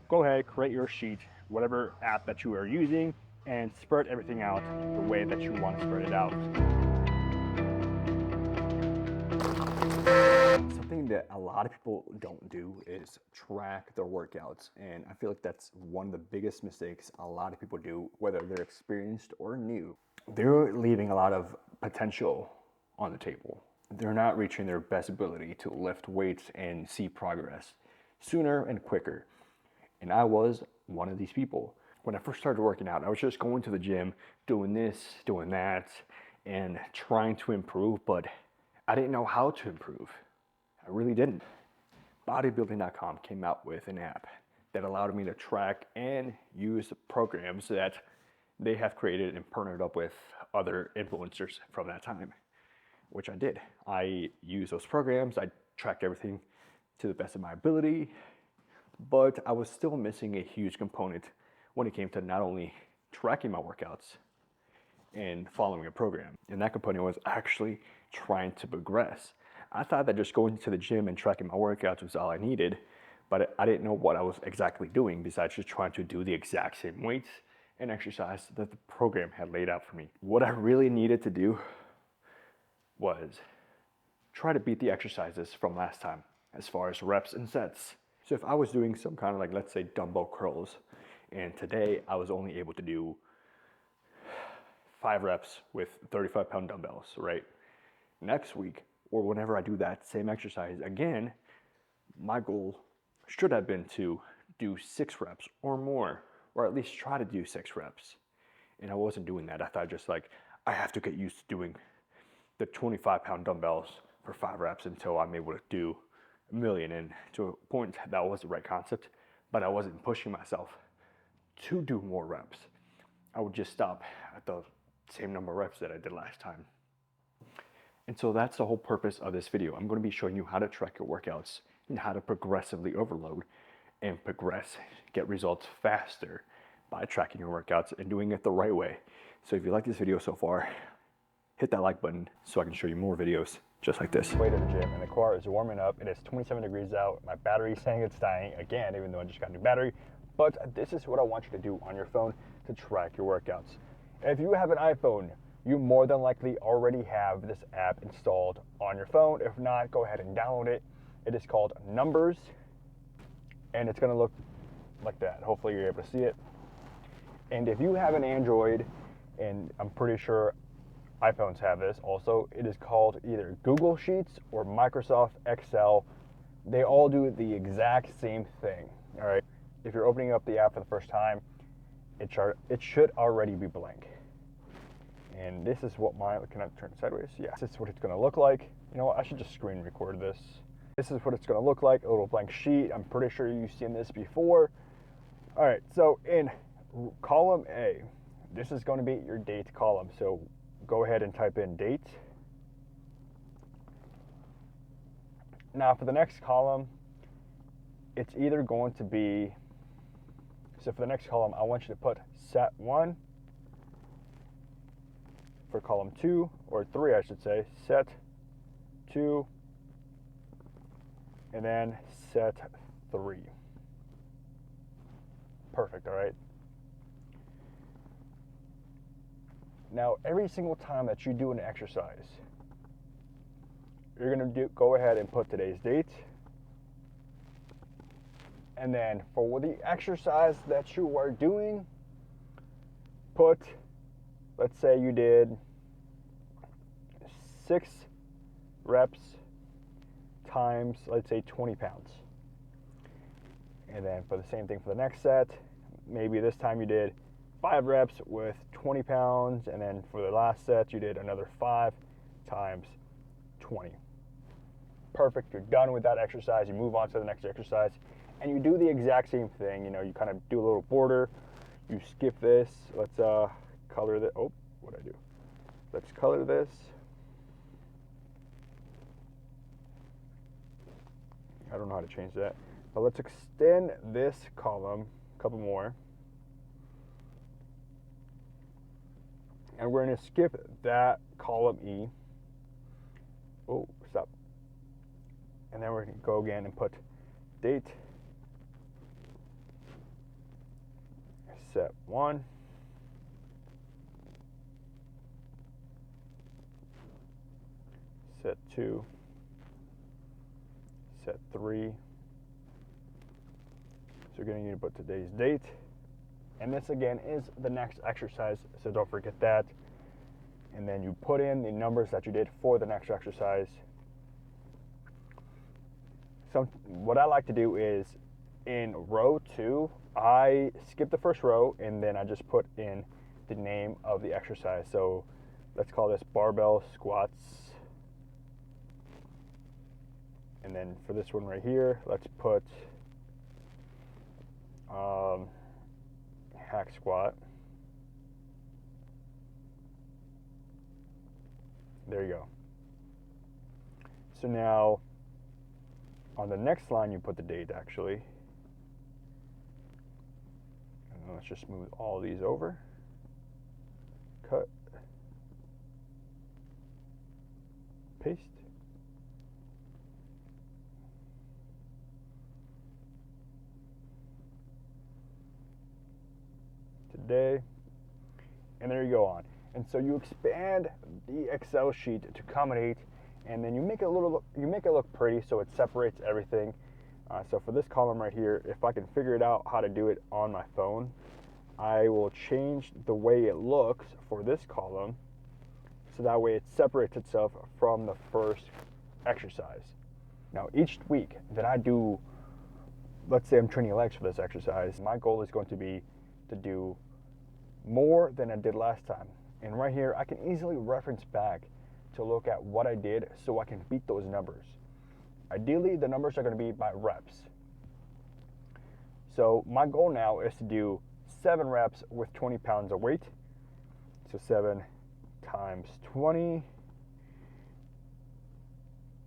Go ahead, create your sheet, whatever app that you are using, and spread everything out the way that you want to spread it out. Something that a lot of people don't do is track their workouts, and I feel like that's one of the biggest mistakes a lot of people do, whether they're experienced or new. They're leaving a lot of potential on the table. They're not reaching their best ability to lift weights and see progress sooner and quicker. And I was one of these people. When I first started working out, I was just going to the gym, doing this, doing that, and trying to improve, but I didn't know how to improve. I really didn't. Bodybuilding.com came out with an app that allowed me to track and use programs that they have created and partnered up with other influencers from that time, which I did. I used those programs, I tracked everything to the best of my ability, but I was still missing a huge component when it came to not only tracking my workouts and following a program. And that component was actually trying to progress. I thought that just going to the gym and tracking my workouts was all I needed, but I didn't know what I was exactly doing besides just trying to do the exact same weights and exercise that the program had laid out for me. What I really needed to do was try to beat the exercises from last time as far as reps and sets. So if I was doing some kind of like, let's say dumbbell curls, and today I was only able to do 5 reps with 35-pound dumbbells, right? Next week, or whenever I do that same exercise again, my goal should have been to do 6 reps or more, or at least try to do 6 reps. And I wasn't doing that. I thought just like, I have to get used to doing the 25-pound dumbbells for 5 reps until I'm able to do a million. And to a point, that was the right concept, but I wasn't pushing myself to do more reps. I would just stop at the same number of reps that I did last time. And so that's the whole purpose of this video. I'm going to be showing you how to track your workouts and how to progressively overload and get results faster by tracking your workouts and doing it the right way. So if you like this video so far, hit that like button so I can show you more videos just like this. Way to the gym and the car is warming up. It is 27 degrees out. My battery's saying it's dying again, even though I just got a new battery. But this is what I want you to do on your phone to track your workouts. If you have an iPhone, you more than likely already have this app installed on your phone. If not, go ahead and download it. It is called Numbers, and it's gonna look like that. Hopefully you're able to see it. And if you have an Android, and I'm pretty sure iPhones have this also, it is called either Google Sheets or Microsoft Excel. They all do the exact same thing, all right? If you're opening up the app for the first time, it should already be blank. And this is what can I turn it sideways? Yeah, this is what it's gonna look like. You know what, I should just screen record this. This is what it's gonna look like, a little blank sheet. I'm pretty sure you've seen this before. All right, so in column A, this is gonna be your date column. So go ahead and type in date. Now for the next column, it's either going to be, so for the next column, I want you to put set 1. For column 2, or 3 I should say, set 2, and then set 3. Perfect, all right? Now, every single time that you do an exercise, you're gonna go ahead and put today's date, and then for the exercise that you are doing, put, let's say you did 6 reps times, let's say 20 pounds. And then for the same thing for the next set, maybe this time you did 5 reps with 20 pounds, and then for the last set you did another 5 times 20. Perfect, you're done with that exercise. You move on to the next exercise, and you do the exact same thing. You know, you kind of do a little border, you skip this. Let's color that. Oh, what'd I do? Let's color this. I don't know how to change that, but let's extend this column a couple more, and we're going to skip that column E. Oh, stop. And then we're going to go again and put date, set 1, set 2, set 3. So you're going to need to put today's date. And this again is the next exercise, so don't forget that. And then you put in the numbers that you did for the next exercise. So what I like to do is in row 2, I skip the first row and then I just put in the name of the exercise. So let's call this barbell squats. And then for this one right here, let's put hack squat. There you go. So now on the next line you put the date actually. And then let's just move all these over. Cut. Paste. Today, and there you go on. And so you expand the Excel sheet to accommodate, and then you make it look pretty, so it separates everything. So for this column right here, if I can figure it out how to do it on my phone, I will change the way it looks for this column, so that way it separates itself from the first exercise. Now each week that I do, let's say I'm training legs for this exercise, my goal is going to be to do more than I did last time. And right here, I can easily reference back to look at what I did so I can beat those numbers. Ideally, the numbers are going to be by reps. So my goal now is to do 7 reps with 20 pounds of weight. So 7 times 20.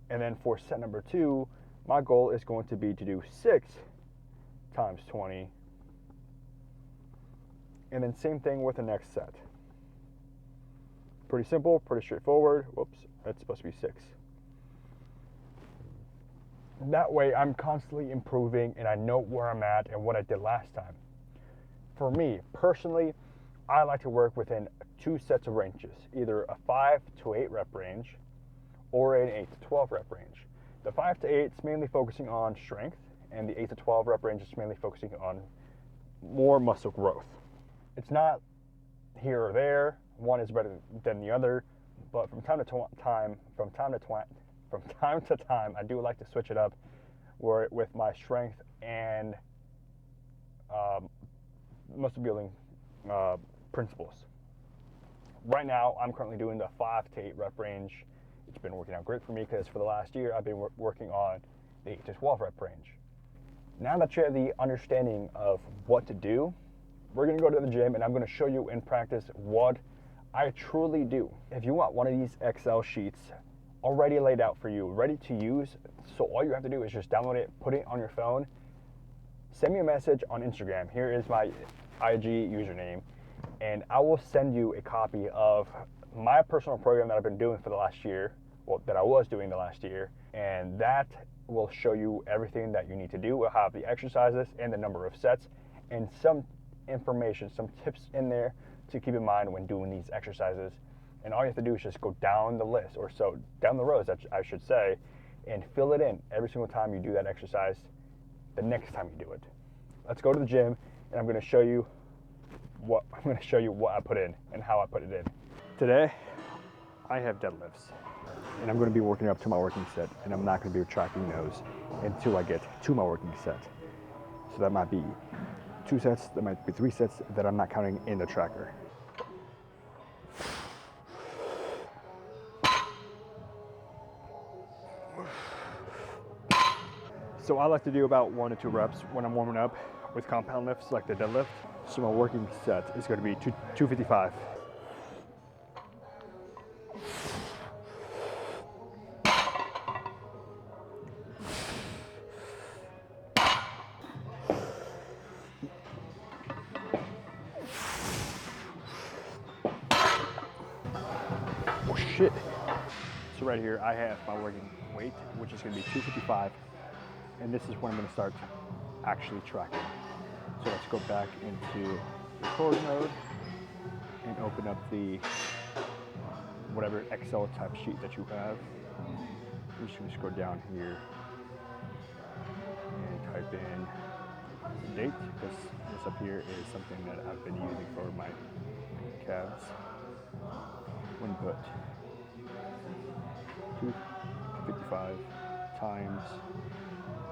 And then for set number 2, my goal is going to be to do 6 times 20. And then same thing with the next set. Pretty simple, pretty straightforward. Whoops, that's supposed to be 6. That way I'm constantly improving and I know where I'm at and what I did last time. For me, personally, I like to work within 2 sets of ranges, either a 5 to 8 rep range or an 8 to 12 rep range. The 5 to 8 is mainly focusing on strength, and the 8 to 12 rep range is mainly focusing on more muscle growth. It's not here or there, one is better than the other, but from time to time, I do like to switch it up with my strength and muscle building principles. Right now, I'm currently doing the 5 to 8 rep range. It's been working out great for me because for the last year, I've been working on the 8 to 12 rep range. Now that you have the understanding of what to do, we're going to go to the gym and I'm going to show you in practice what I truly do. If you want one of these Excel sheets already laid out for you, ready to use, so all you have to do is just download it, put it on your phone, send me a message on Instagram. Here is my IG username, and I will send you a copy of my personal program that I've been doing for the last year, well, that I was doing the last year, and that will show you everything that you need to do. We'll have the exercises and the number of sets and some information, some tips in there to keep in mind when doing these exercises. And all you have to do is just go down the list, or so down the rows, I should say, and fill it in every single time you do that exercise the next time you do it. Let's go to the gym and I'm going to show you what I put in and how I put it in. Today I have deadlifts and I'm going to be working up to my working set, and I'm not going to be tracking those until I get to my working set. So that might be 2 sets, that might be 3 sets that I'm not counting in the tracker. So I like to do about 1 to 2 reps when I'm warming up with compound lifts like the deadlift. So my working set is going to be 255. Oh shit. So right here I have my working weight, which is going to be 255. And this is when I'm going to start actually tracking. So let's go back into record mode and open up the whatever Excel type sheet that you have. I'm just going to scroll down here and type in the date, because this up here is something that I've been using for my calves. When put 255 times,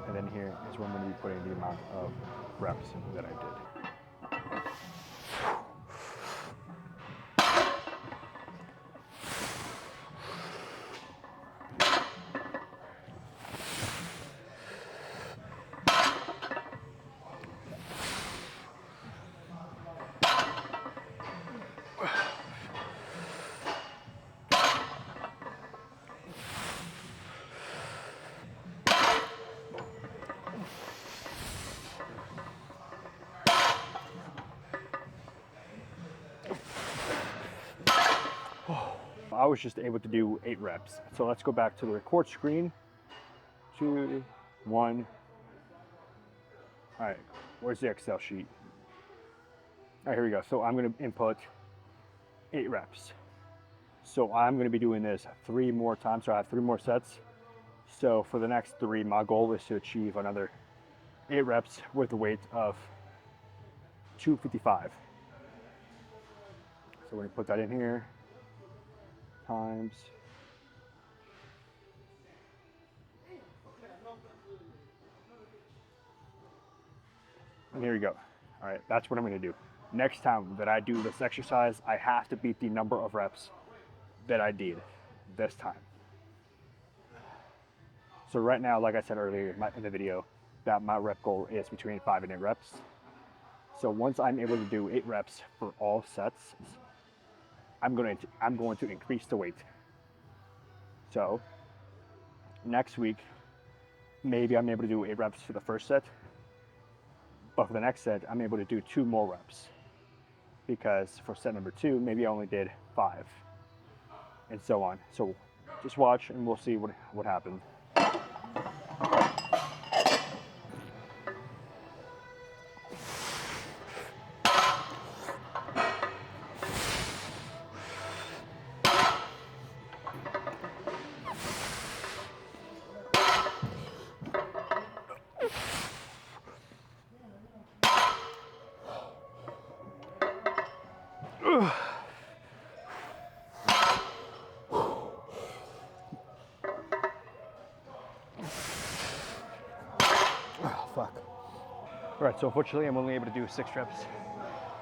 and then here is where I'm going to be putting the amount of reps that I did. I was just able to do 8 reps. So let's go back to the record screen. 2, 1. All right, where's the Excel sheet? All right, here we go. So I'm gonna input 8 reps. So I'm gonna be doing this 3 more times. So I have 3 more sets. So for the next 3, my goal is to achieve another 8 reps with a weight of 255. So we're gonna put that in here. Times. And here we go. All right, that's what I'm gonna do. Next time that I do this exercise, I have to beat the number of reps that I did this time. So right now, like I said earlier in the video, that my rep goal is between 5 and 8 reps. So once I'm able to do 8 reps for all sets, I'm going to increase the weight. So next week, maybe I'm able to do 8 reps for the first set, but for the next set, I'm able to do 2 more reps, because for set number 2, maybe I only did 5, and so on. So just watch and we'll see what happens. Oh, fuck. All right, so unfortunately, I'm only able to do 6 reps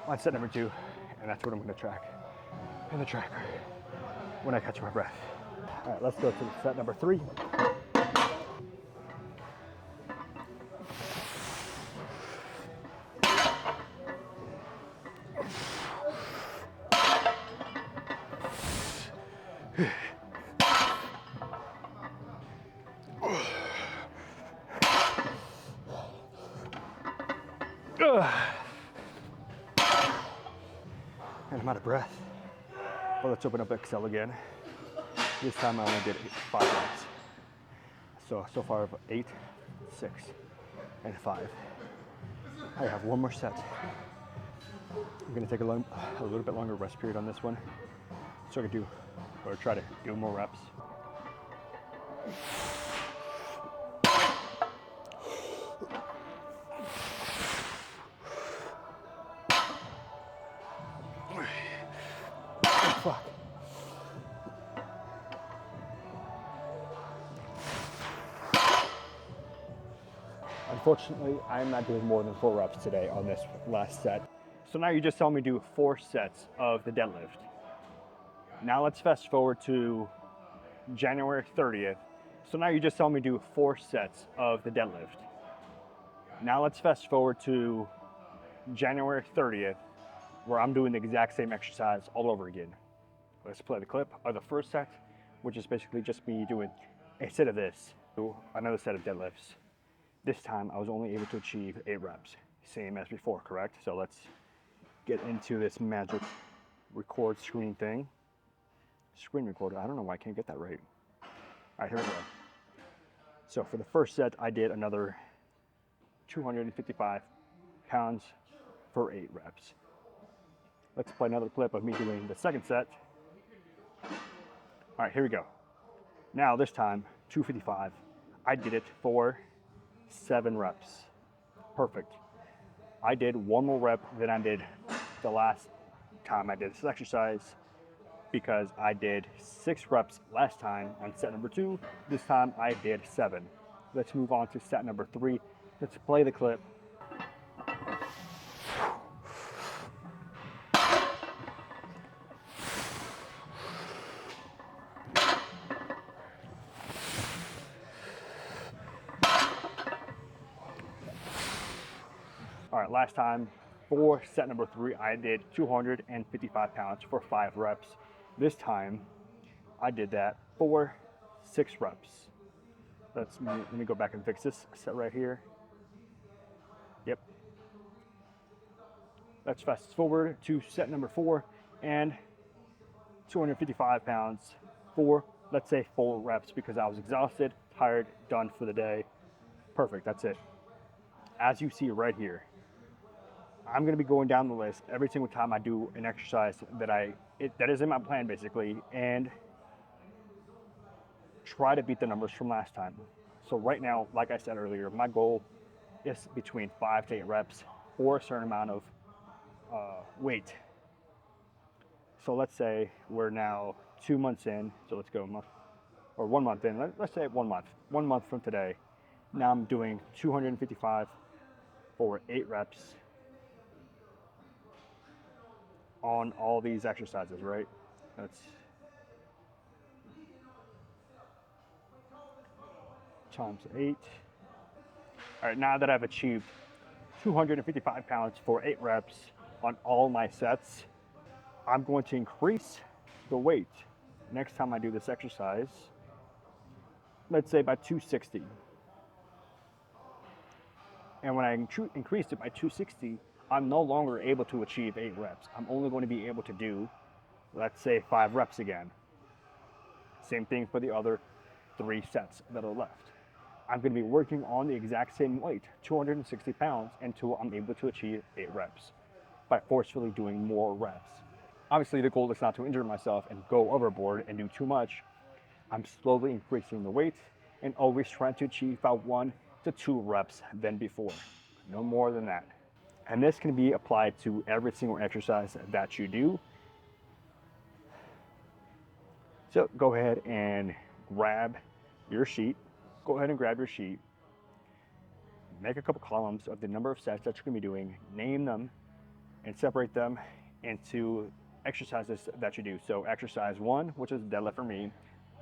on set number 2, and that's what I'm going to track in the tracker when I catch my breath. All right, let's go to set number 3. And I'm out of breath. Well, let's open up Excel again. This time I only did 5 reps. So far I've 8, 6, and 5. I have 1 more set. I'm gonna take a little bit longer rest period on this one, so I can try to do more reps. Fuck. Unfortunately, I'm not doing more than 4 reps today on this last set. So now you just saw me do 4 sets of the deadlift. Now let's fast forward to January 30th. So now you just saw me do 4 sets of the deadlift. Now let's fast forward to January 30th, where I'm doing the exact same exercise all over again. Let's play the clip of the first set, which is basically just me doing a set of this, another set of deadlifts. This time I was only able to achieve 8 reps, same as before, correct? So let's get into this magic record screen thing. Screen recorder, I don't know why I can't get that right. All right, here we go. So for the first set, I did another 255 pounds for 8 reps. Let's play another clip of me doing the second set. All right, here we go. Now this time, 255. I did it for 7 reps. Perfect. I did one more rep than I did the last time I did this exercise because I did 6 reps last time on set number 2. This time I did 7. Let's move on to set number 3. Let's play the clip. All right, last time for set number 3, I did 255 pounds for 5 reps. This time, I did that for 6 reps. Let me go back and fix this set right here. Yep. Let's fast forward to set number 4 and 255 pounds for, let's say, 4 reps because I was exhausted, tired, done for the day. Perfect, that's it. As you see right here, I'm going to be going down the list every single time I do an exercise that is in my plan basically, and try to beat the numbers from last time. So right now, like I said earlier, my goal is between 5 to 8 reps or a certain amount of weight. So let's say we're now 2 months in. So let's go 1 month in. Let's say 1 month. 1 month from today. Now I'm doing 255 for 8 reps on all these exercises, right? That's times 8. All right, now that I've achieved 255 pounds for 8 reps on all my sets, I'm going to increase the weight next time I do this exercise, let's say by 260. And when I increased it by 260, I'm no longer able to achieve 8 reps. I'm only going to be able to do, let's say, 5 reps again. Same thing for the other 3 sets that are left. I'm going to be working on the exact same weight, 260 pounds, until I'm able to achieve 8 reps by forcefully doing more reps. Obviously, the goal is not to injure myself and go overboard and do too much. I'm slowly increasing the weight and always trying to achieve about 1 to 2 reps than before. No more than that. And this can be applied to every single exercise that you do. So go ahead and grab your sheet. Go ahead and grab your sheet. Make a couple columns of the number of sets that you're going to be doing. Name them and separate them into exercises that you do. So exercise 1, which is deadlift for me.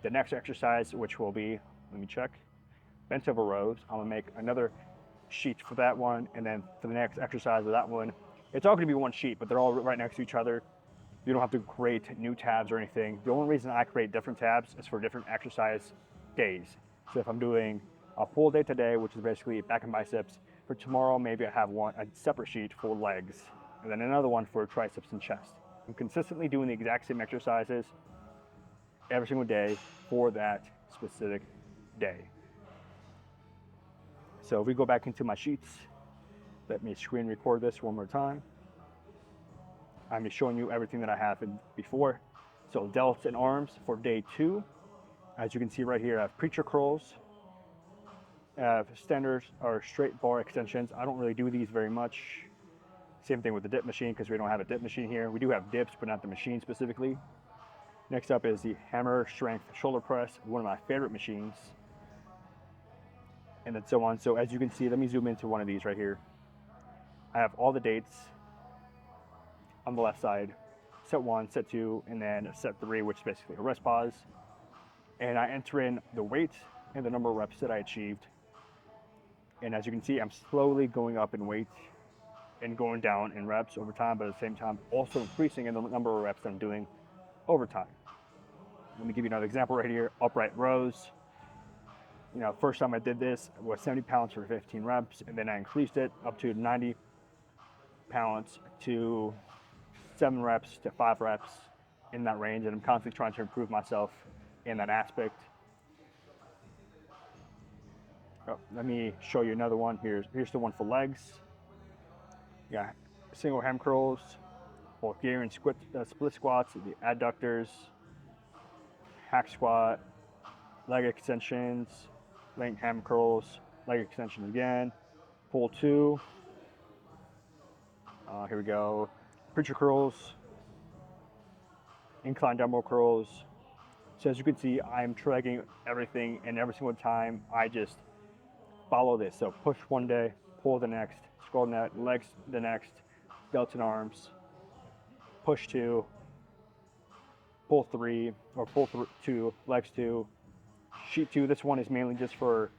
The next exercise, which will be, let me check, bench over rows. I'm going to make another sheet for that one, and then for the next exercise of that one, it's all going to be one sheet, but they're all right next to each other. You don't have to create new tabs or anything. The only reason I create different tabs is for different exercise days. So if I'm doing a full day today, which is basically back and biceps, for tomorrow maybe I have a separate sheet for legs, and then another one for triceps and chest. I'm consistently doing the exact same exercises every single day for that specific day. So if we go back into my sheets, let me screen record this one more time. I'm just showing you everything that I have before. So delts and arms for day 2. As you can see right here, I have preacher curls, I have standards or straight bar extensions. I don't really do these very much. Same thing with the dip machine because we don't have a dip machine here. We do have dips, but not the machine specifically. Next up is the hammer strength shoulder press, one of my favorite machines. And then so on. So as you can see, let me zoom into one of these right here. I have all the dates on the left side, set 1, set 2, and then set 3, which is basically a rest pause. And I enter in the weight and the number of reps that I achieved. And as you can see, I'm slowly going up in weight and going down in reps over time, but at the same time also increasing in the number of reps that I'm doing over time. Let me give you another example right here, upright rows. You know, first time I did this was 70 pounds for 15 reps, and then I increased it up to 90 pounds to 7 reps to 5 reps in that range, and I'm constantly trying to improve myself in that aspect. Oh, let me show you another one. Here's the one for legs. Yeah, single ham curls, Bulgarian split squats, the adductors, hack squat, leg extensions, leg ham curls, leg extension again, pull 2. Here we go. Preacher curls, incline dumbbell curls. So as you can see, I'm tracking everything, and every single time I just follow this. So push one day, pull the next, scroll net, legs the next, delts and arms, push 2, pull 3, or pull 2, legs 2, sheet 2. This one is mainly just for,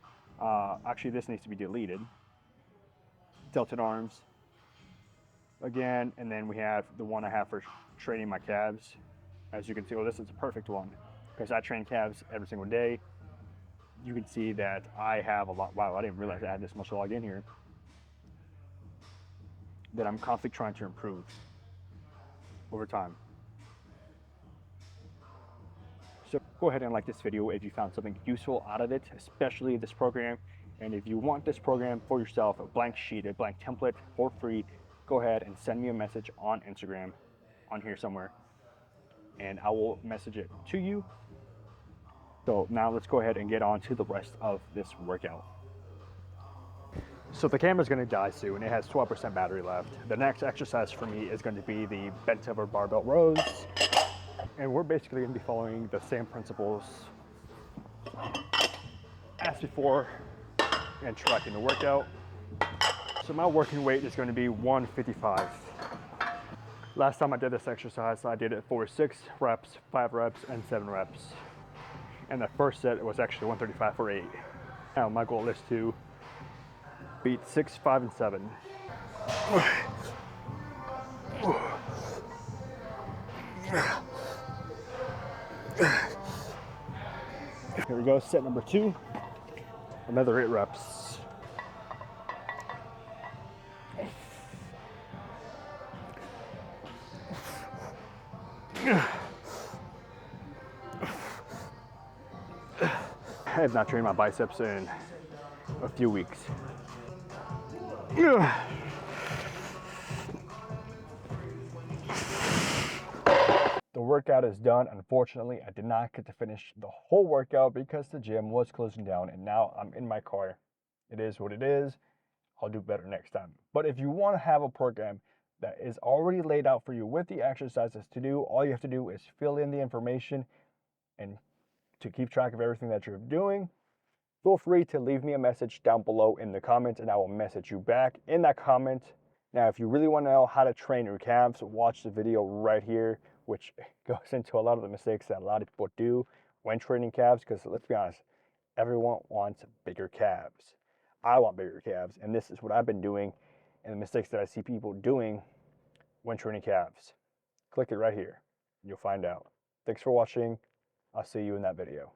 actually this needs to be deleted. Deltoid arms again, and then we have the one I have for training my calves. As you can see, well, this is a perfect one because I train calves every single day. You can see that I have a lot. Wow, I didn't realize I had this much log in here. That I'm constantly trying to improve over time. So go ahead and like this video if you found something useful out of it, especially this program. And if you want this program for yourself, a blank sheet, a blank template for free, go ahead and send me a message on Instagram, on here somewhere, and I will message it to you. So now let's go ahead and get on to the rest of this workout. So the camera's gonna die soon. It has 12% battery left. The next exercise for me is going to be the bent over barbell rows. And we're basically gonna be following the same principles as before and tracking the workout. So my working weight is gonna be 155. Last time I did this exercise, I did it for 6 reps, 5 reps, and 7 reps. And the first set was actually 135 for 8. Now my goal is to beat 6, 5, and 7. Here we go, set number 2. Another 8 reps. I have not trained my biceps in a few weeks. The workout is done. Unfortunately, I did not get to finish the whole workout because the gym was closing down, and now I'm in my car. It is what it is. I'll do better next time. But if you want to have a program that is already laid out for you with the exercises to do, all you have to do is fill in the information and to keep track of everything that you're doing. Feel free to leave me a message down below in the comments and I will message you back in that comment. Now, if you really want to know how to train your calves, watch the video right here, which goes into a lot of the mistakes that a lot of people do when training calves, because let's be honest, everyone wants bigger calves. I want bigger calves, and this is what I've been doing and the mistakes that I see people doing when training calves. Click it right here and you'll find out. Thanks for watching. I'll see you in that video.